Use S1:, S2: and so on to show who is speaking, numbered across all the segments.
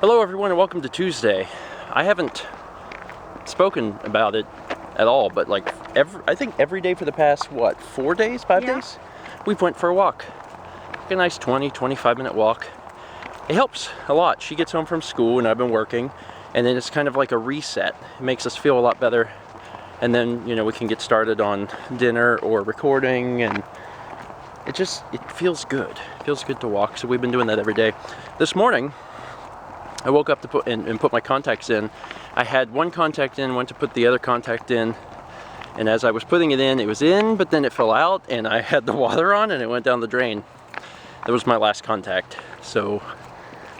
S1: Hello everyone and welcome to Tuesday. I haven't spoken about it at all, but like I think every day for the past, what, 4 days, 5 days? We've went for a walk. Like a nice 20-25 minute walk. It helps a lot. She gets home from school and I've been working, and then it's kind of like a reset. It makes us feel a lot better, and then, you know, we can get started on dinner or recording, and it feels good. It feels good to walk, so we've been doing that every day. This morning, I woke up to put my contacts in. I had one contact in, went to put the other contact in, and as I was putting it in, but then it fell out, and I had the water on, and it went down the drain. That was my last contact. So,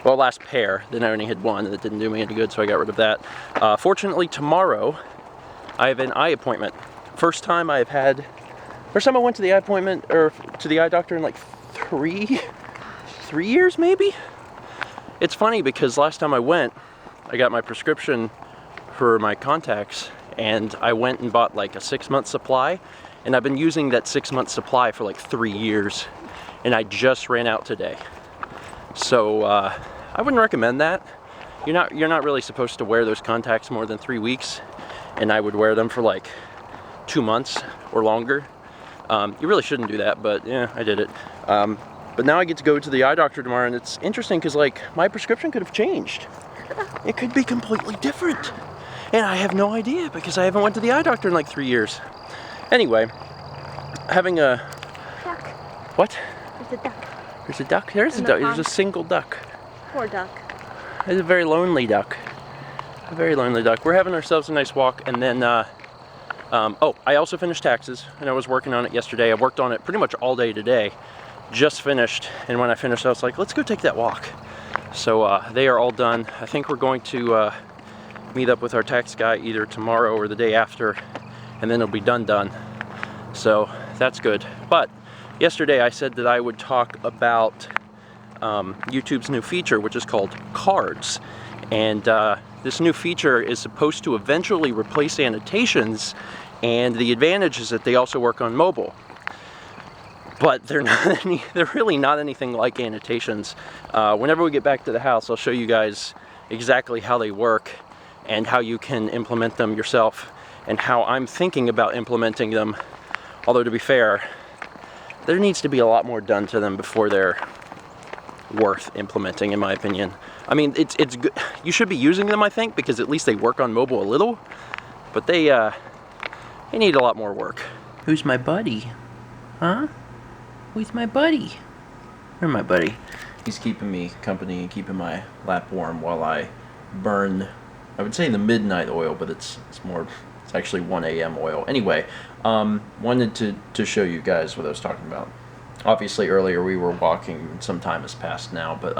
S1: well, last pair. Then I only had one, and it didn't do me any good, so I got rid of that. Fortunately, tomorrow, I have an eye appointment. First time I went to the eye appointment, or to the eye doctor in like three years, maybe? It's funny because last time I went, I got my prescription for my contacts, and I went and bought like a 6-month supply, and I've been using that 6-month supply for like 3 years, and I just ran out today. So I wouldn't recommend that. You're not really supposed to wear those contacts more than 3 weeks, and I would wear them for like 2 months or longer. You really shouldn't do that, but yeah, I did it. But now I get to go to the eye doctor tomorrow, and it's interesting because like my prescription could have changed. It could be completely different, and I have no idea because I haven't went to the eye doctor in like 3 years. Anyway, having a
S2: duck.
S1: What?
S2: There's a duck.
S1: There's a duck. There's a duck. There's a single duck.
S2: Poor duck.
S1: It's a very lonely duck. A very lonely duck. We're having ourselves a nice walk, and then oh, I also finished taxes, and I was working on it yesterday. I worked on it pretty much all day today. Just finished, and when I finished I was like, let's go take that walk. So they are all done. I think we're going to meet up with our tax guy either tomorrow or the day after, and then it'll be done. So that's good. But yesterday I said that I would talk about YouTube's new feature, which is called cards, and this new feature is supposed to eventually replace annotations, and the advantage is that they also work on mobile. But they're really not anything like annotations. Whenever we get back to the house, I'll show you guys exactly how they work and how you can implement them yourself, and how I'm thinking about implementing them. Although, to be fair, there needs to be a lot more done to them before they're worth implementing, in my opinion. I mean, it's good. You should be using them, I think, because at least they work on mobile a little, but they need a lot more work. Who's my buddy? Huh? Who's my buddy? Where's my buddy? He's keeping me company and keeping my lap warm while I burn, I would say, the midnight oil, but it's actually 1 a.m. oil. Anyway, wanted to show you guys what I was talking about. Obviously earlier we were walking, some time has passed now, but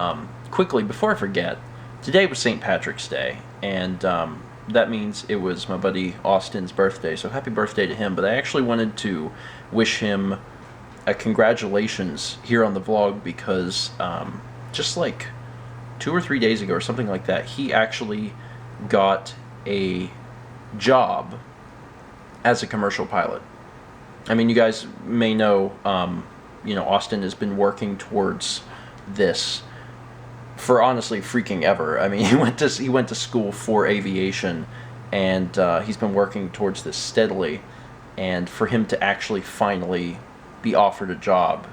S1: quickly, before I forget, today was St. Patrick's Day, and that means it was my buddy Austin's birthday, so happy birthday to him. But I actually wanted to wish him a congratulations here on the vlog because just like 2 or 3 days ago or something like that, he actually got a job as a commercial pilot. I mean, you guys may know, you know, Austin has been working towards this for honestly freaking ever. I mean, he went to school for aviation, and he's been working towards this steadily. And for him to actually finally be offered a job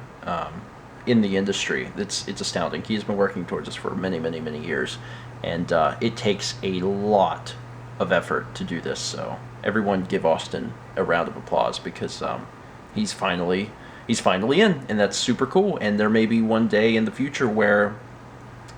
S1: in the industry, it's astounding. He has been working towards this for many years, and it takes a lot of effort to do this. So everyone give Austin a round of applause, because he's finally in, and that's super cool. And there may be one day in the future where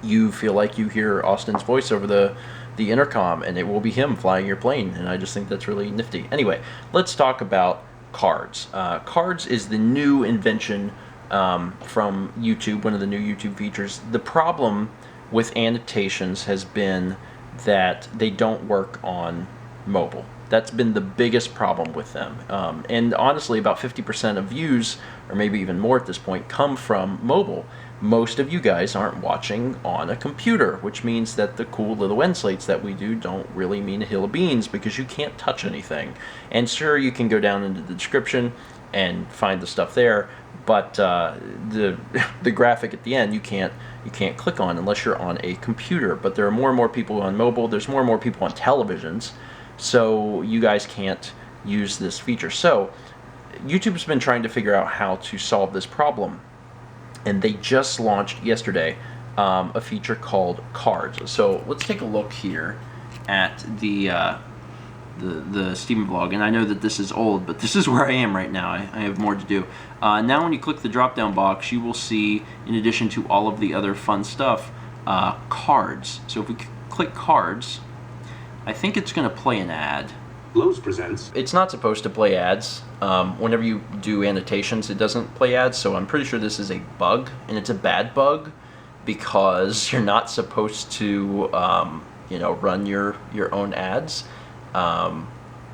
S1: you feel like you hear Austin's voice over the intercom, and it will be him flying your plane, and I just think that's really nifty. Anyway, let's talk about cards. Cards is the new invention from YouTube, one of the new YouTube features. The problem with annotations has been that they don't work on mobile. That's been the biggest problem with them. And honestly, about 50% of views, or maybe even more at this point, come from mobile. Most of you guys aren't watching on a computer, which means that the cool little end slates that we do don't really mean a hill of beans, because you can't touch anything. And sure, you can go down into the description and find the stuff there, but the graphic at the end, you can't you can't click on unless you're on a computer. But there are more and more people on mobile. There's more and more people on televisions, so you guys can't use this feature. So YouTube's been trying to figure out how to solve this problem, and they just launched yesterday a feature called cards. So let's take a look here at the Steven vlog, and I know that this is old, but this is where I am right now. I have more to do. Now when you click the drop down box, you will see, in addition to all of the other fun stuff, cards. So if we click cards, I think it's going to play an ad.
S3: Lowe's presents.
S1: It's not supposed to play ads. Whenever you do annotations, it doesn't play ads, so I'm pretty sure this is a bug, and it's a bad bug because you're not supposed to run your own ads.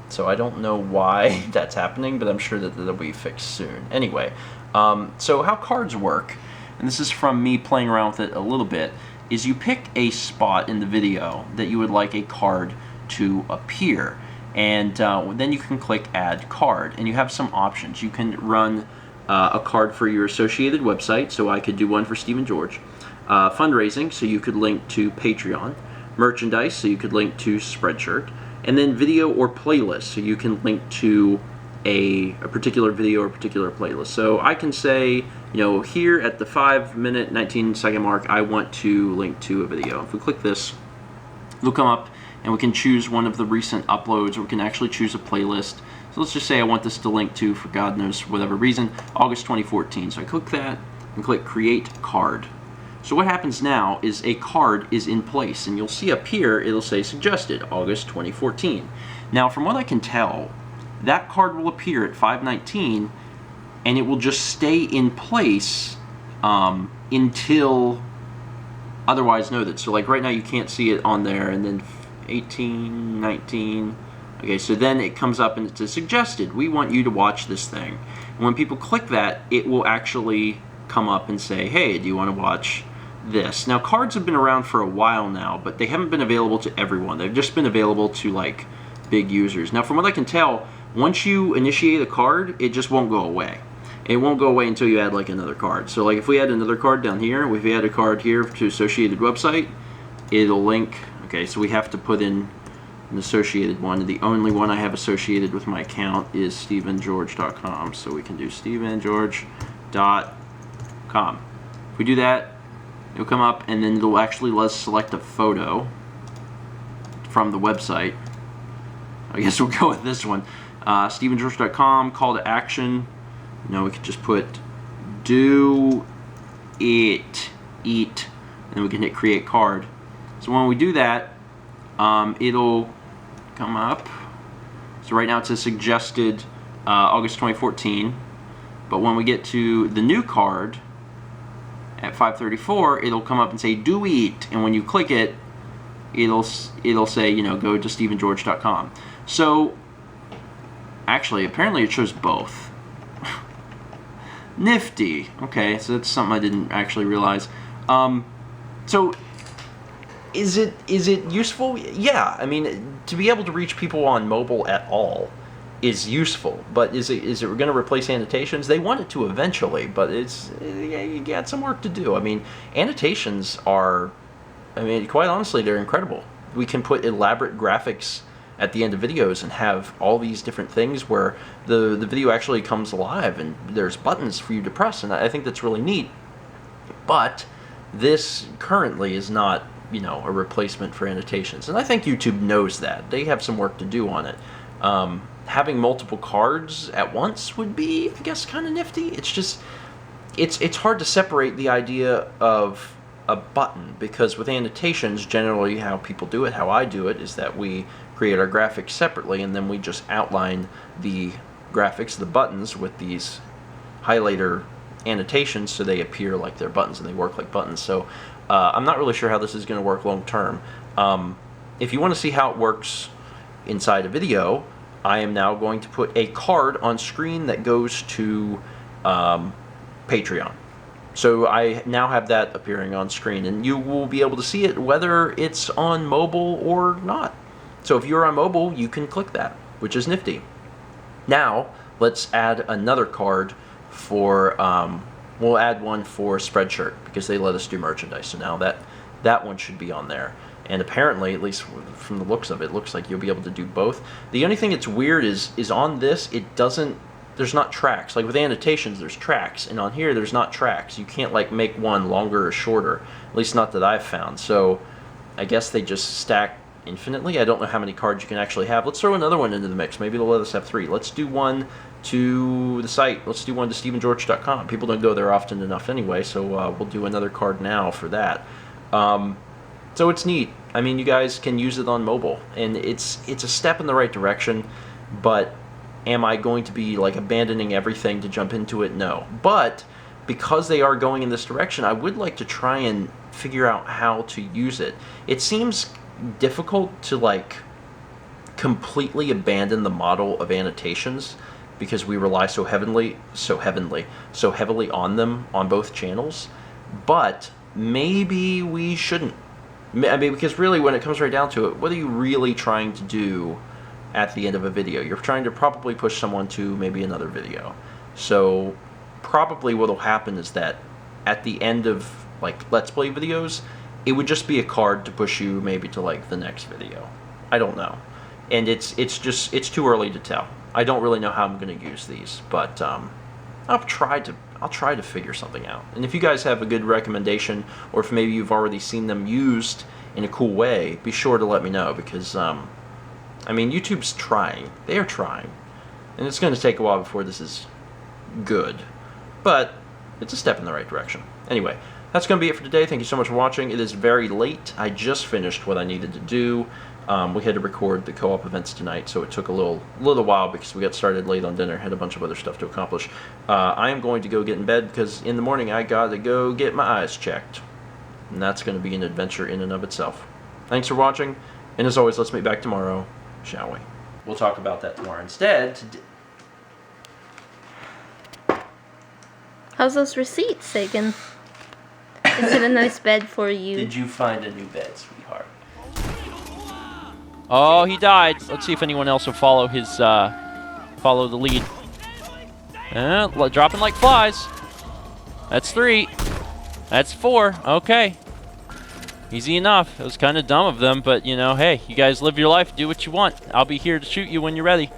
S1: So I don't know why that's happening, but I'm sure that that'll be fixed soon. Anyway, so how cards work, and this is from me playing around with it a little bit, is you pick a spot in the video that you would like a card to appear, and then you can click add card, and you have some options. You can run a card for your associated website, so I could do one for Stephen George. Fundraising, so you could link to Patreon. Merchandise, so you could link to Spreadshirt. And then video or playlist, so you can link to a particular video or particular playlist. So I can say, here at the 5-minute, 19-second mark, I want to link to a video. If we click this, it'll come up, and we can choose one of the recent uploads, or we can actually choose a playlist. So let's just say I want this to link to, for God knows whatever reason, August 2014. So I click that and click Create Card. So what happens now is a card is in place, and you'll see up here it'll say suggested August 2014. Now from what I can tell, that card will appear at 5:19, and it will just stay in place until otherwise noted. So like right now you can't see it on there, and then 18, 19, okay, so then it comes up and it says suggested, we want you to watch this thing. And when people click that, it will actually come up and say, hey, do you want to watch this? Now cards have been around for a while now, but they haven't been available to everyone. They've just been available to like big users. Now from what I can tell, once you initiate a card, it just won't go away. It won't go away until you add like another card. So like if we add another card down here, if we add a card here to associated website, it'll link. Okay, so we have to put in an associated one. The only one I have associated with my account is stephengeorge.com. So we can do stephengeorge.com. If we do that, it'll come up, and then it'll actually let us select a photo from the website. I guess we'll go with this one. stephengeorge.com, call to action. We could just put do it, eat, and then we can hit create card. So when we do that, it'll come up. So right now it says suggested August 2014, but when we get to the new card at 5:34, it'll come up and say do eat, and when you click it, it'll say go to stephengeorge.com. So actually apparently it shows both. Nifty. Okay, so that's something I didn't actually realize. So is it useful? Yeah, I mean, to be able to reach people on mobile at all is useful, but is it going to replace annotations? They want it to eventually, but you got some work to do. I mean, annotations are, quite honestly, they're incredible. We can put elaborate graphics at the end of videos and have all these different things where the video actually comes alive and there's buttons for you to press, and I think that's really neat. But this currently is not, a replacement for annotations, and I think YouTube knows that. They have some work to do on it. Having multiple cards at once would be, I guess, kind of nifty. It's just, it's hard to separate the idea of a button, because with annotations, generally how people do it, how I do it, is that we create our graphics separately, and then we just outline the graphics, the buttons, with these highlighter annotations so they appear like they're buttons and they work like buttons. So I'm not really sure how this is going to work long term. If you want to see how it works inside a video, I am now going to put a card on screen that goes to Patreon. So I now have that appearing on screen, and you will be able to see it whether it's on mobile or not. So if you're on mobile, you can click that, which is nifty. Now let's add another card for We'll add one for Spreadshirt because they let us do merchandise. So now that one should be on there. And apparently, at least from the looks of it, looks like you'll be able to do both. The only thing that's weird is on this, it doesn't, there's not tracks. Like with annotations, there's tracks. And on here, there's not tracks. You can't like make one longer or shorter. At least not that I've found. So I guess they just stack infinitely. I don't know how many cards you can actually have. Let's throw another one into the mix. Maybe they'll let us have 3. Let's do one to the site. Let's do one to StephenGeorge.com. People don't go there often enough anyway, so we'll do another card now for that. So it's neat. I mean, you guys can use it on mobile, and it's a step in the right direction, but am I going to be like abandoning everything to jump into it? No. But because they are going in this direction, I would like to try and figure out how to use it. It seems difficult to like completely abandon the model of annotations because we rely so heavily on them on both channels, but maybe we shouldn't. I mean, because really when it comes right down to it, what are you really trying to do at the end of a video? You're trying to probably push someone to maybe another video. So probably what will happen is that at the end of like Let's Play videos, it would just be a card to push you maybe to like the next video. I don't know. And it's too early to tell. I don't really know how I'm going to use these, but I'll try to figure something out. And if you guys have a good recommendation, or if maybe you've already seen them used in a cool way, be sure to let me know, because I mean, YouTube's trying. They are trying. And it's going to take a while before this is good. But it's a step in the right direction. Anyway, that's going to be it for today. Thank you so much for watching. It is very late. I just finished what I needed to do. We had to record the co-op events tonight, so it took a little while because we got started late on dinner. Had a bunch of other stuff to accomplish. I am going to go get in bed because in the morning I got to go get my eyes checked. And that's going to be an adventure in and of itself. Thanks for watching, and as always, let's meet back tomorrow, shall we? We'll talk about that tomorrow. Instead,
S2: How's those receipts, Sagan? Is it a nice bed for you?
S1: did you find a new bed, sweetheart? Oh, he died. Let's see if anyone else will follow his, follow the lead. Dropping like flies. That's 3. That's 4. Okay. Easy enough. It was kind of dumb of them, but, you know, hey, you guys live your life, do what you want. I'll be here to shoot you when you're ready.